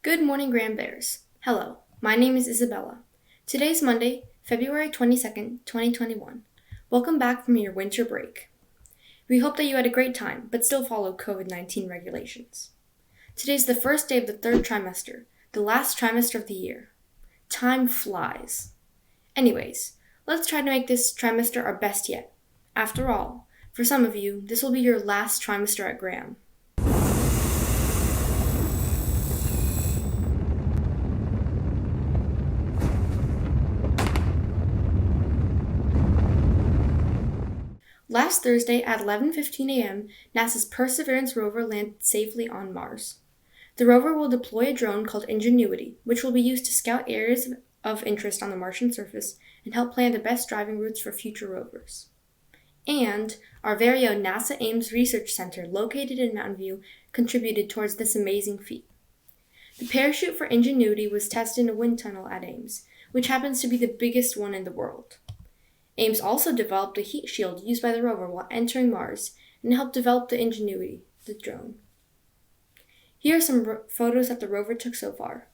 Good morning, Grand Bears. Hello, my name is Isabella. Today is Monday, February 22nd, 2021. Welcome back from your winter break. We hope that you had a great time, but still followed COVID-19 regulations. Today is the first day of the third trimester, the last trimester of the year. Time flies. Anyways, let's try to make this trimester our best yet. After all, for some of you, this will be your last trimester at Graham. Last Thursday at 11:15 a.m., NASA's Perseverance rover landed safely on Mars. The rover will deploy a drone called Ingenuity, which will be used to scout areas of interest on the Martian surface and help plan the best driving routes for future rovers. And our very own NASA Ames Research Center, located in Mountain View, contributed towards this amazing feat. The parachute for Ingenuity was tested in a wind tunnel at Ames, which happens to be the biggest one in the world. Ames also developed a heat shield used by the rover while entering Mars and helped develop the Ingenuity, the drone. Here are some photos that the rover took so far.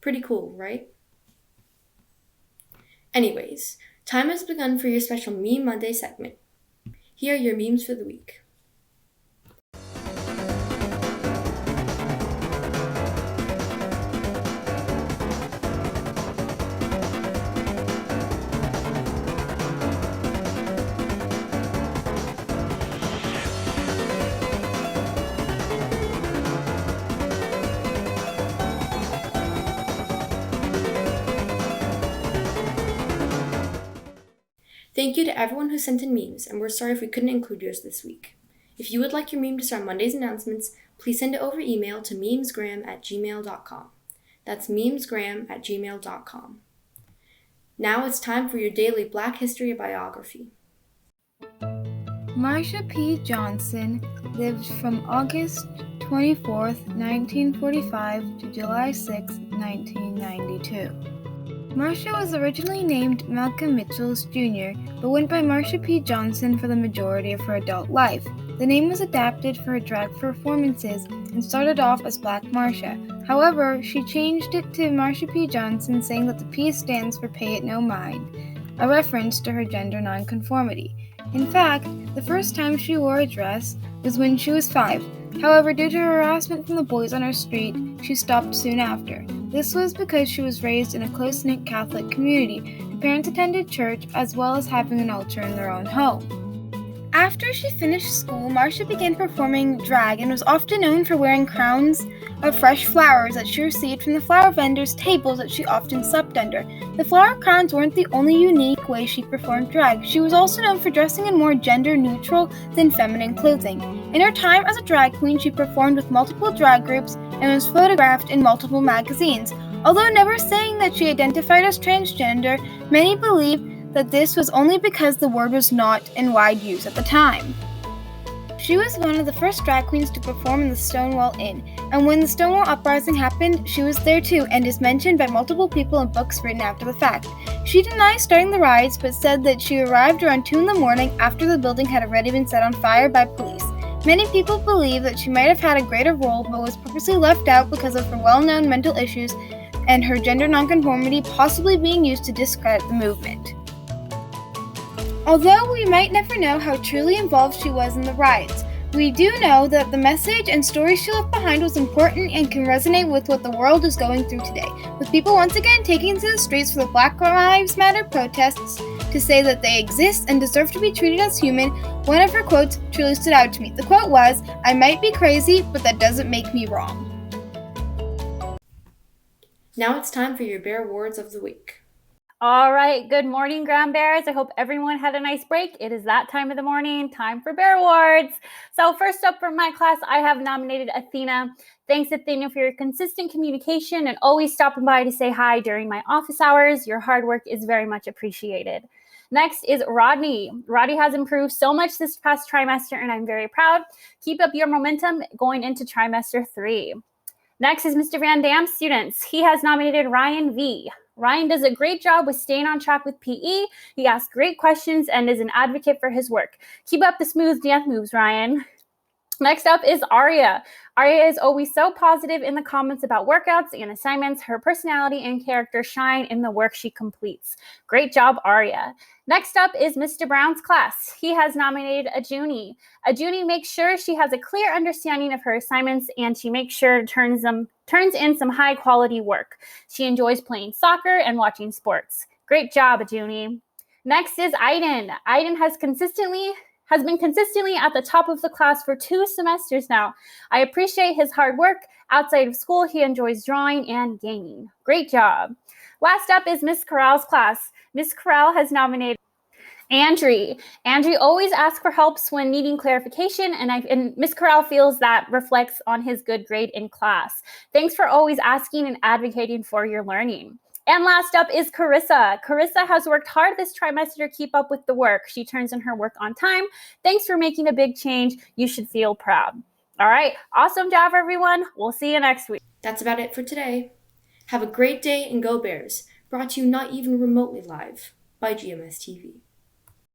Pretty cool, right? Anyways, time has begun for your special Meme Monday segment. Here are your memes for the week. Thank you to everyone who sent in memes, and we're sorry if we couldn't include yours this week. If you would like your meme to start Monday's announcements, please send it over email to memesgram@gmail.com. That's memesgram@gmail.com. Now it's time for your daily Black History biography. Marsha P. Johnson lived from August 24, 1945 to July 6, 1992. Marsha was originally named Malcolm Mitchells Jr., but went by Marsha P. Johnson for the majority of her adult life. The name was adapted for her drag performances and started off as Black Marsha. However, she changed it to Marsha P. Johnson, saying that the P stands for Pay It No Mind, a reference to her gender nonconformity. In fact, the first time she wore a dress was when she was 5. However, due to harassment from the boys on her street, she stopped soon after. This was because she was raised in a close-knit Catholic community. Her parents attended church as well as having an altar in their own home. After she finished school, Marsha began performing drag and was often known for wearing crowns of fresh flowers that she received from the flower vendors' tables that she often slept under. The flower crowns weren't the only unique way she performed drag. She was also known for dressing in more gender-neutral than feminine clothing. In her time as a drag queen, she performed with multiple drag groups and was photographed in multiple magazines. Although never saying that she identified as transgender, many believe that this was only because the word was not in wide use at the time. She was one of the first drag queens to perform in the Stonewall Inn, and when the Stonewall Uprising happened, she was there too and is mentioned by multiple people in books written after the fact. She denies starting the riots, but said that she arrived around 2 a.m. after the building had already been set on fire by police. Many people believe that she might have had a greater role, but was purposely left out because of her well-known mental issues and her gender nonconformity possibly being used to discredit the movement. Although we might never know how truly involved she was in the riots, we do know that the message and story she left behind was important and can resonate with what the world is going through today, with people once again taking to the streets for the Black Lives Matter protests to say that they exist and deserve to be treated as human. One of her quotes truly stood out to me. The quote was, "I might be crazy, but that doesn't make me wrong." Now it's time for your Bear Awards of the week. All right, good morning, Ground Bears. I hope everyone had a nice break. It is that time of the morning, time for Bear Awards. So first up for my class, I have nominated Athena. Thanks, Athena, for your consistent communication and always stopping by to say hi during my office hours. Your hard work is very much appreciated. Next is Rodney. Rodney has improved so much this past trimester, and I'm very proud. Keep up your momentum going into trimester 3. Next is Mr. Van Dam's students. He has nominated Ryan V. Ryan does a great job with staying on track with PE. He asks great questions and is an advocate for his work. Keep up the smooth dance moves, Ryan. Next up is Aria. Aria is always so positive in the comments about workouts and assignments. Her personality and character shine in the work she completes. Great job, Aria. Next up is Mr. Brown's class. He has nominated a Junie. A Junie makes sure she has a clear understanding of her assignments, and she makes sure turns in some high quality work. She enjoys playing soccer and watching sports. Great job, Junie. Next is Aiden. Aiden has been consistently at the top of the class for 2 semesters now. I appreciate his hard work. Outside of school, he enjoys drawing and gaming. Great job. Last up is Miss Corral's class. Miss Corral has nominated Andrew. Andrew always asks for helps when needing clarification, and Miss Corral feels that reflects on his good grade in class. Thanks for always asking and advocating for your learning. And last up is Carissa. Carissa has worked hard this trimester to keep up with the work. She turns in her work on time. Thanks for making a big change. You should feel proud. All right, awesome job, everyone. We'll see you next week. That's about it for today. Have a great day and go Bears. Brought to you not even remotely live by GMSTV.